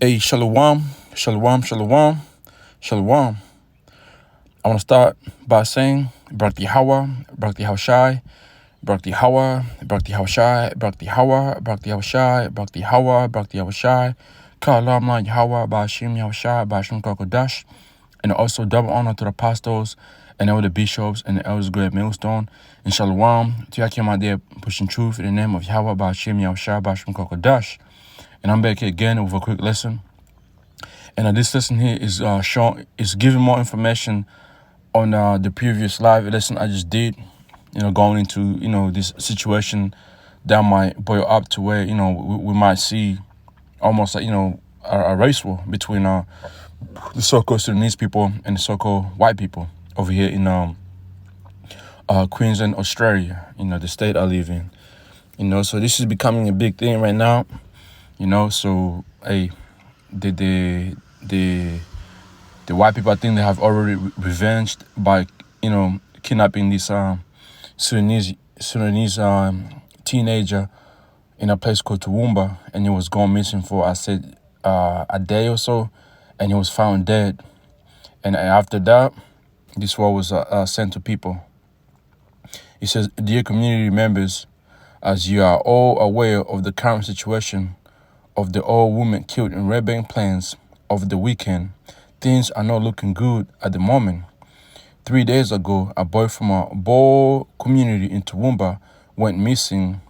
Hey, shalom, shalom, shalom, shalom. I want to start by saying Brakti Hawa, Brakti Hawshai, Brakti Hawa, Brakti Hawshai, Brakti Hawa, Brakti Hawshai, Brakti Hawa, Brakti Hawshai, Kalamna Yahwa, Bashim Yahshai, Bashim Kakodash, and also double honor to the apostles and all the bishops and the elders great millstone. And shalom to Yakim out there pushing truth in the name of Yahweh, Bashim Yahshai, Bashim Kakodash. And I'm back here again with a quick lesson. And this lesson here is giving more information on the previous live lesson I just did. Going into this situation that might boil up to where we might see almost like a race war between the so-called Sudanese people and the so-called white people over here in Queensland, Australia. The state I live in. So this is becoming a big thing right now. So hey, the white people, I think they have already revenged by, kidnapping this Sudanese teenager in a place called Toowoomba, and he was gone missing for, I said, a day or so, and he was found dead. And after that, this war was sent to people. He says, "Dear community members, as you are all aware of the current situation of the old woman killed in Red Bank Plains over the weekend, things are not looking good at the moment. 3 days ago, a boy from a Boer community in Toowoomba went missing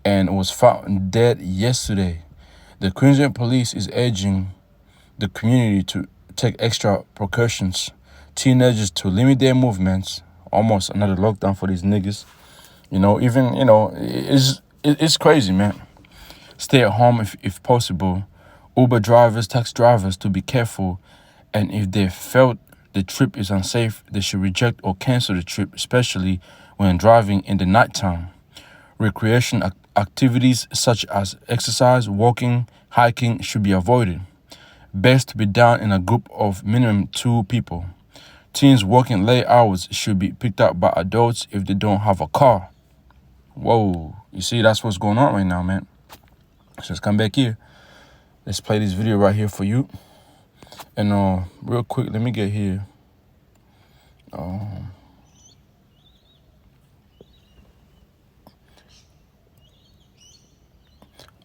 and was found dead yesterday. The Queensland Police is urging the community to take extra precautions, teenagers to limit their movements." Almost another lockdown for these niggas. It's crazy, man. Stay at home if possible. Uber drivers, taxi drivers to be careful, and if they felt the trip is unsafe, they should reject or cancel the trip, especially when driving in the nighttime. Recreation activities such as exercise, walking, hiking should be avoided. Best to be done in a group of minimum 2 people. Teens working late hours should be picked up by adults if they don't have a car. Whoa, you see, that's what's going on right now, man. So let's come back here. Let's play this video right here for you. And real quick, let me get here.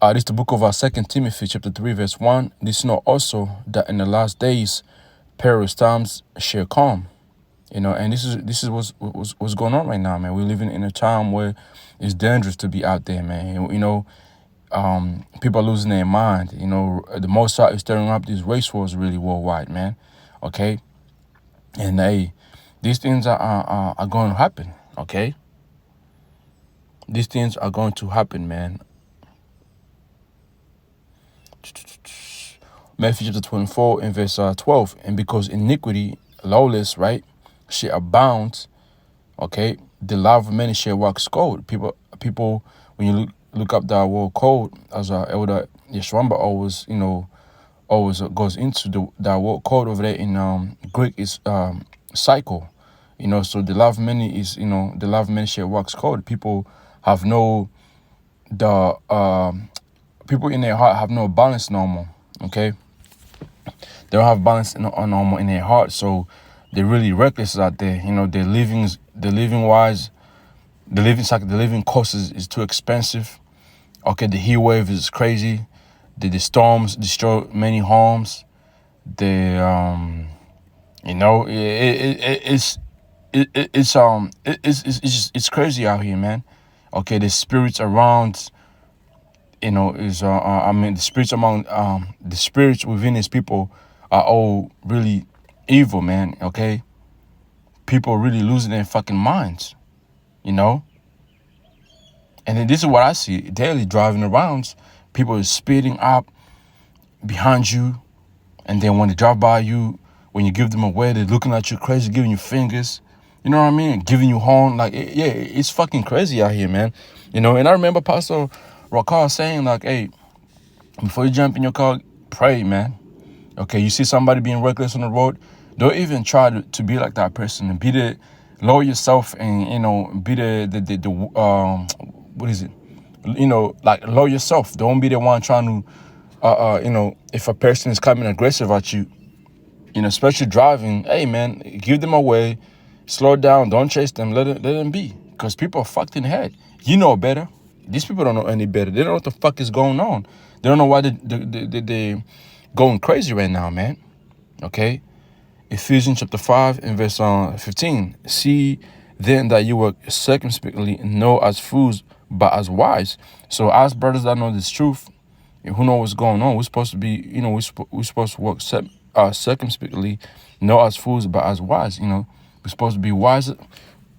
This is the book of 2 Timothy chapter 3 verse 1. This know also that in the last days perilous times shall come. And this is what's going on right now, man. We're living in a time where it's dangerous to be out there, man. People are losing their mind. The Mossad is stirring up these race wars really worldwide, man. Okay? And hey, these things are going to happen, okay? These things are going to happen, man. Matthew chapter 24 and verse 12. And because iniquity, lawless, right, shall abound, okay, the love of many shall wax cold. People, when you look up that word cold, as our elder Yeshwamba always goes into that word cold over there in Greek is cycle. So the love of many is, the love of many shall wax cold. People have people in their heart have no balance normal, okay? They don't have balance normal in their heart, so they're really reckless out there. The living cost is too expensive. Okay, the heat wave is crazy. The storms destroy many homes. It's crazy out here, man. Okay, the spirits around, the spirits within these people are all really evil, man. Okay, people are really losing their fucking minds, And then this is what I see daily driving around. People are speeding up behind you, and then when they drive by you, when you give them away, they're looking at you crazy, giving you fingers. You know what I mean? Giving you horn. It's fucking crazy out here, man. And I remember Pastor Rakar saying, like, hey, before you jump in your car, pray, man. Okay, you see somebody being reckless on the road, don't even try to be like that person. And lower yourself and, be what is it? Lower yourself. Don't be the one trying to if a person is coming aggressive at you, especially driving, hey man, give them away, slow down, don't chase them, let them be, because people are fucked in the head. You know better. These people don't know any better. They don't know what the fuck is going on. They don't know why they going crazy right now, man. Okay, Ephesians chapter 5 and verse 15. See then that you work circumspectly, no as fools, but as wise. So as brothers that know this truth, who know what's going on, we're supposed to be, we're supposed to work circumspectly, not as fools, but as wise. We're supposed to be wise,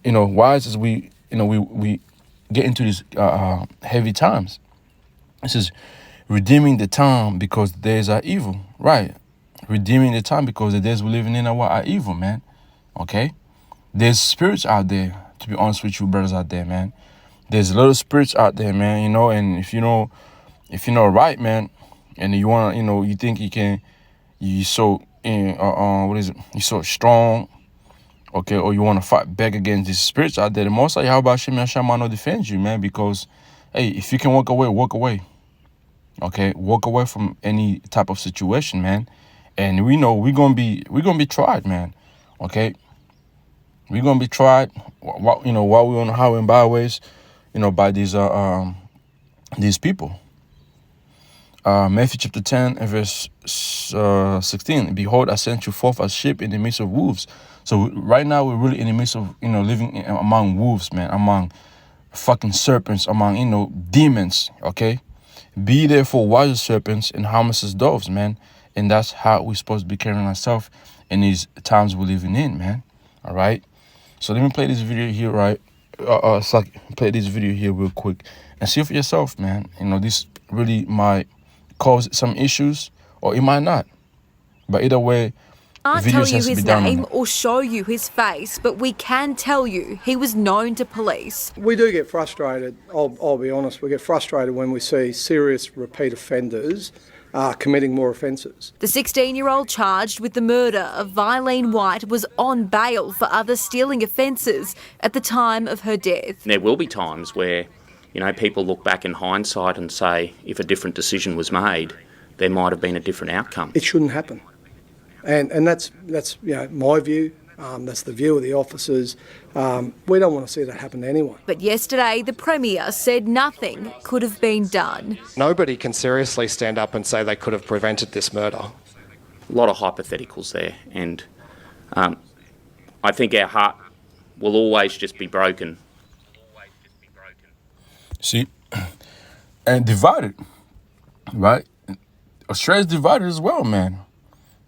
wise as we get into these heavy times. This is redeeming the time because the days are evil, right? Redeeming the time because the days we're living in are evil, man. Okay? There's spirits out there, to be honest with you, brothers out there, man. There's little spirits out there, man, and if you know right, man, and you want to, you think you're so, you're so strong, okay, or you want to fight back against these spirits out there, the Most High Yahweh Hashem Yashama defends you, man, because, hey, if you can walk away, okay, walk away from any type of situation, man, and we know we're gonna be tried, man, okay, we're gonna be tried, while we're on the highway and byways, by these people. Matthew chapter 10 and verse 16. Behold, I sent you forth as sheep in the midst of wolves. So right now we're really in the midst of, living among wolves, man, among fucking serpents, among, demons, okay? Be therefore wise as serpents and harmless as doves, man. And that's how we're supposed to be carrying ourselves in these times we're living in, man. All right? So let me play this video here, right? Play this video here real quick and see for yourself, man. This really might cause some issues, or it might not. But either way, Can't tell you his name or show you his face, but we can tell you he was known to police. We do get frustrated, I'll be honest, we get frustrated when we see serious repeat offenders committing more offences. The 16-year-old charged with the murder of Vilene White was on bail for other stealing offences at the time of her death. There will be times where people look back in hindsight and say, if a different decision was made, there might have been a different outcome. It shouldn't happen. And that's my view. That's the view of the officers. We don't want to see that happen to anyone. But yesterday, the Premier said nothing could have been done. Nobody can seriously stand up and say they could have prevented this murder. A lot of hypotheticals there, and I think our heart will always just be broken. See, and divided, right? Australia's divided as well, man.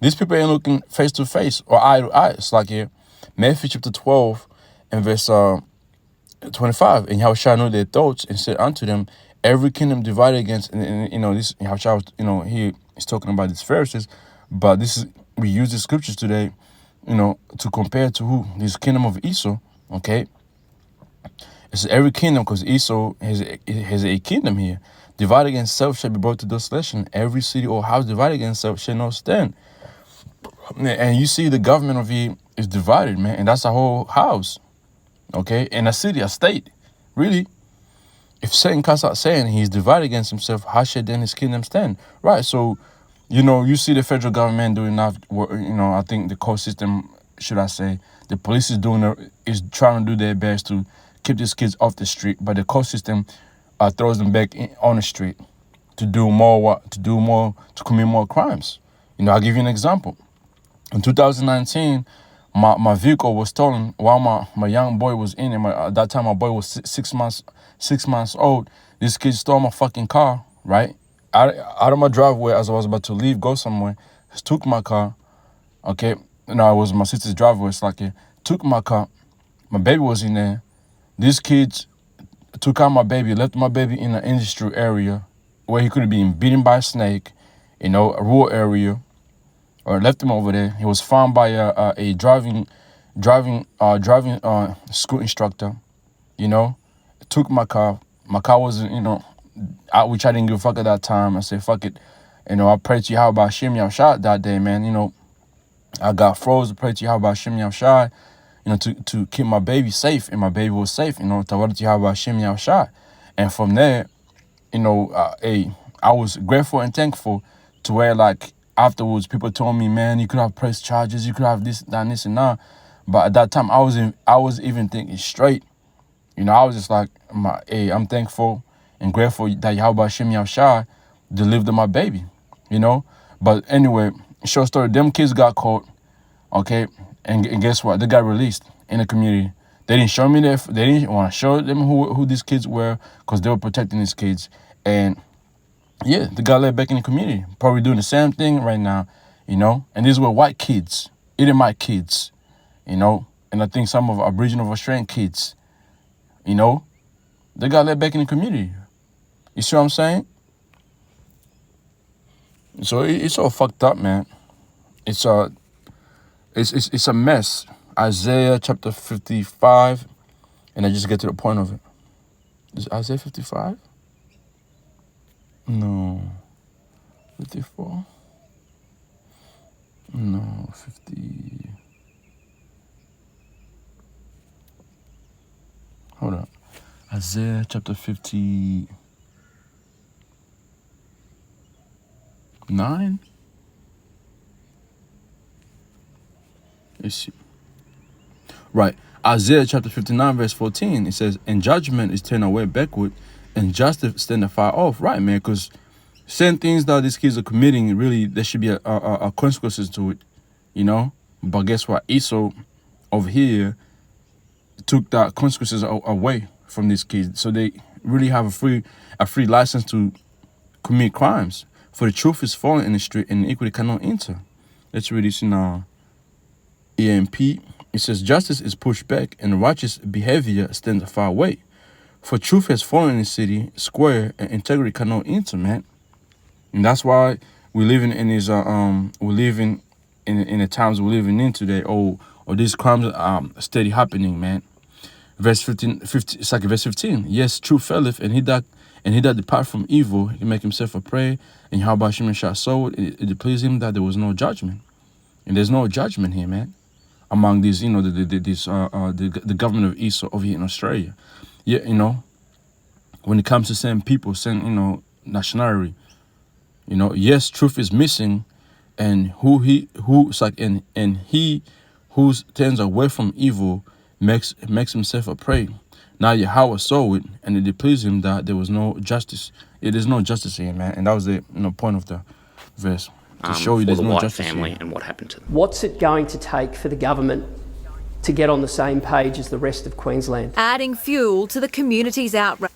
These people ain't looking face to face or eye to eye. It's like here, Matthew chapter 12 and verse 25. And Yahushua knew their thoughts and said unto them, every kingdom divided against, and this Yahushua, he is talking about these Pharisees, but we use the scriptures today, to compare to who? This kingdom of Esau, okay? It's every kingdom, because Esau has a kingdom here. Divided against self shall be brought to desolation. Every city or house divided against self shall not stand. And you see the government of here is divided, man. And that's a whole house, okay? And a city, a state. Really, if Satan comes out saying he's divided against himself, how should then his kingdom stand? Right, so, you see the federal government doing enough, I think the court system, should I say, the police is trying to do their best to keep these kids off the street, but the court system throws them back on the street to to commit more crimes. I'll give you an example. In 2019, my vehicle was stolen while my young boy was in it. At that time, my boy was 6 months old. This kid stole my fucking car, right? Out of my driveway as I was about to leave, go somewhere. Took my car, okay? No, it was my sister's driveway. It's like took my car. My baby was in there. These kids took out my baby, left my baby in an industrial area where he could have been beaten by a snake, a rural area, or left him over there. He was found by a driving school instructor, took my car. My car wasn't, which I didn't give a fuck at that time. I said, fuck it. I prayed to Yahweh Hashem Yahushua that day, man. I got froze to pray to Yahweh Hashem Yahushua, to keep my baby safe, and my baby was safe, Tawarat Yahweh Hashem Yahushua. And from there, I was grateful and thankful to where, like, afterwards, people told me, man, you could have pressed charges, you could have this, that, and this, and that. But at that time, I was even thinking straight. You know, I was just like, hey, I'm thankful and grateful that Yahweh Hashem Yahushai delivered my baby, you know? But anyway, short story, them kids got caught, okay? And guess what? They got released in the community. They didn't show me they didn't want to show them who these kids were because they were protecting these kids. And yeah, they got let back in the community. Probably doing the same thing right now, you know? And these were white kids, Edomite kids, you know? And I think some of Aboriginal Australian kids, you know? They got let back in the community. You see what I'm saying? So it's all fucked up, man. It's a mess. Isaiah chapter 55, and I just get to the point of it. Is Isaiah 55? No. 54? No, 50. Hold up. Isaiah chapter 59? Let's see. Right. Isaiah chapter 59, verse 14, it says, and judgment is turned away backward, and justice stand afar off. Right, man, because certain things that these kids are committing, really, there should be a consequences to it, you know? But guess what? Esau over here took that consequences away from these kids. So they really have a free license to commit crimes. For the truth is fallen in the street, and iniquity cannot enter. Let's read this in EMP. It says, justice is pushed back, and righteous behavior stands far away. For truth has fallen in the city square, and integrity cannot enter, man. And that's why we living in these we living in the times we're living in today. Or these crimes are steady happening, man. Verse 15, it's like verse 15. Yes, truth faileth, and he that depart from evil, he make himself a prey, and Yahweh Hashem shall sow it. It pleased him that there was no judgment, and there's no judgment here, man. Among these, you know, the government of Esau over here in Australia, yeah, you know, when it comes to certain people, certain, you know, nationality, you know, yes, truth is missing, and he who turns away from evil makes himself a prey. Now Yahweh saw it, and it displeased him that there was no justice. It is no justice here, man, and that was the point of the verse. To show you there's no justice family here. And what happened to them. What's it going to take for the government to get on the same page as the rest of Queensland? Adding fuel to the community's outrage.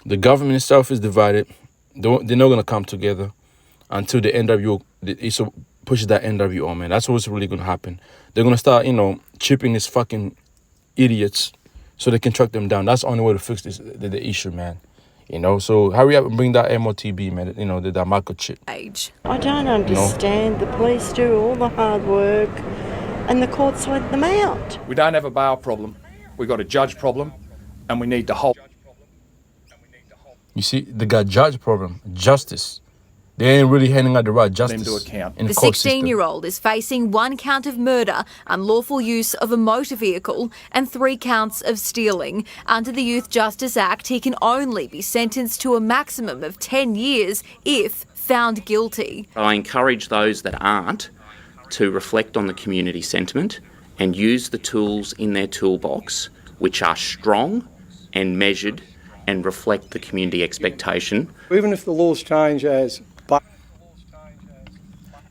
The government itself is divided. They're not going to come together until the NWO Esau pushes that NWO, man. That's what's really going to happen. They're going to start, you know, chipping these fucking idiots so they can track them down. That's the only way to fix the issue, man. You know, so hurry up and bring that MOTB, man, you know, that microchip. I don't understand. The police do all the hard work and the courts let them out. We don't have a bail problem. We've got a judge problem, and we need to hold. You see, they got judge problem, justice. They ain't really handing out the right justice. Them to account. The 16-year-old is facing 1 count of murder, unlawful use of a motor vehicle, and 3 counts of stealing. Under the Youth Justice Act, he can only be sentenced to a maximum of 10 years if found guilty. I encourage those that aren't to reflect on the community sentiment and use the tools in their toolbox, which are strong and measured and reflect the community expectation. Even if the laws change as...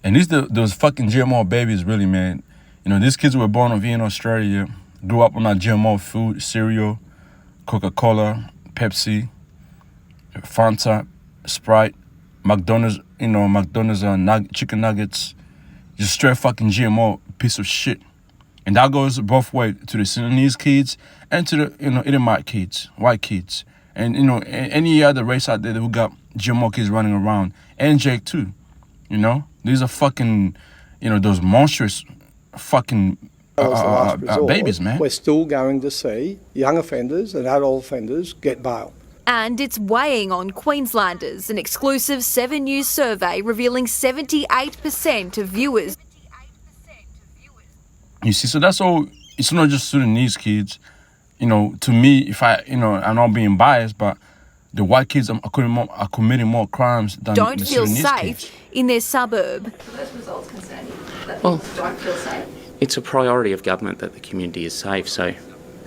And those fucking GMO babies, really, man. You know, these kids were born over here in Australia, grew up on that GMO food, cereal, Coca-Cola, Pepsi, Fanta, Sprite, McDonald's, you know, chicken nuggets, just straight fucking GMO piece of shit. And that goes both ways to the Sudanese kids and to the, you know, Edomite kids, white kids. And, you know, any other race out there who got GMO kids running around. And Jake, too. You know? These are fucking, you know, those monstrous fucking babies, man. We're still going to see young offenders and adult offenders get bail. And it's weighing on Queenslanders. An exclusive 7 News survey revealing 78% of viewers. You see, so that's all. It's not just Sudanese kids. You know, to me, if I, you know, I'm not being biased, but the white kids are committing more crimes than Don't the feel Sudanese safe kids. in their suburb. Well, it's a priority of government that the community is safe, so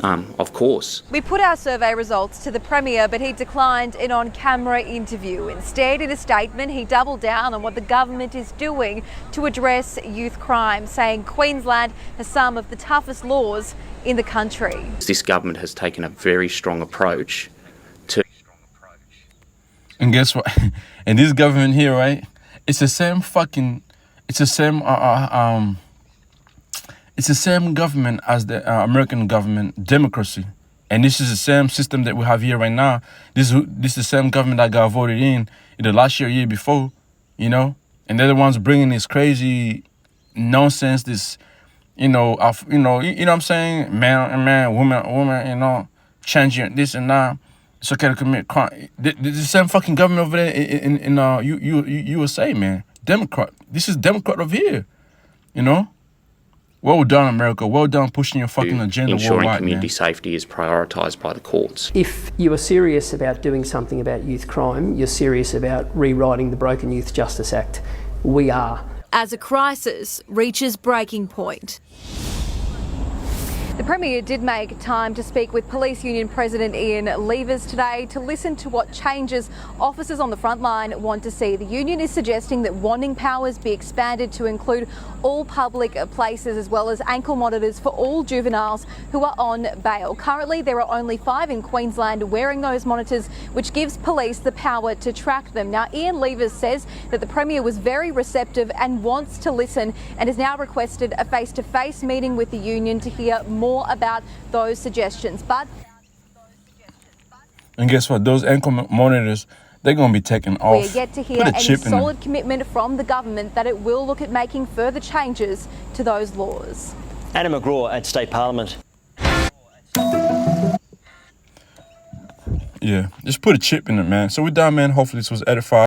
of course. We put our survey results to the Premier, but he declined an on-camera interview. Instead, in a statement, he doubled down on what the government is doing to address youth crime, saying Queensland has some of the toughest laws in the country. This government has taken a very strong approach to... And guess what? And this government here, right? It's the same government as the American government, democracy. And this is the same system that we have here right now. This is the same government that got voted in the last year before, you know? And they're the ones bringing this crazy nonsense, this, you know what I'm saying? Man, woman, you know, changing this and that. It's okay to commit crime. The same fucking government over there in USA, man. Democrat. This is Democrat over here, you know? Well done, America. Well done pushing your fucking agenda ensuring worldwide, community man. safety is prioritised by the courts. If you are serious about doing something about youth crime, you're serious about rewriting the Broken Youth Justice Act. We are. As a crisis reaches breaking point. The Premier did make time to speak with Police Union President Ian Levers today to listen to what changes officers on the front line want to see. The union is suggesting that wanting powers be expanded to include all public places as well as ankle monitors for all juveniles who are on bail. Currently, there are only 5 in Queensland wearing those monitors, which gives police the power to track them. Now, Ian Levers says that the Premier was very receptive and wants to listen and has now requested a face-to-face meeting with the union to hear more about those suggestions. And guess what? Those ankle monitors, they're going to be taken off. We are yet to hear any solid commitment from the government that it will look at making further changes to those laws. Adam McGraw at State Parliament. Yeah, just put a chip in it, man. So we're done, man. Hopefully this was edifying.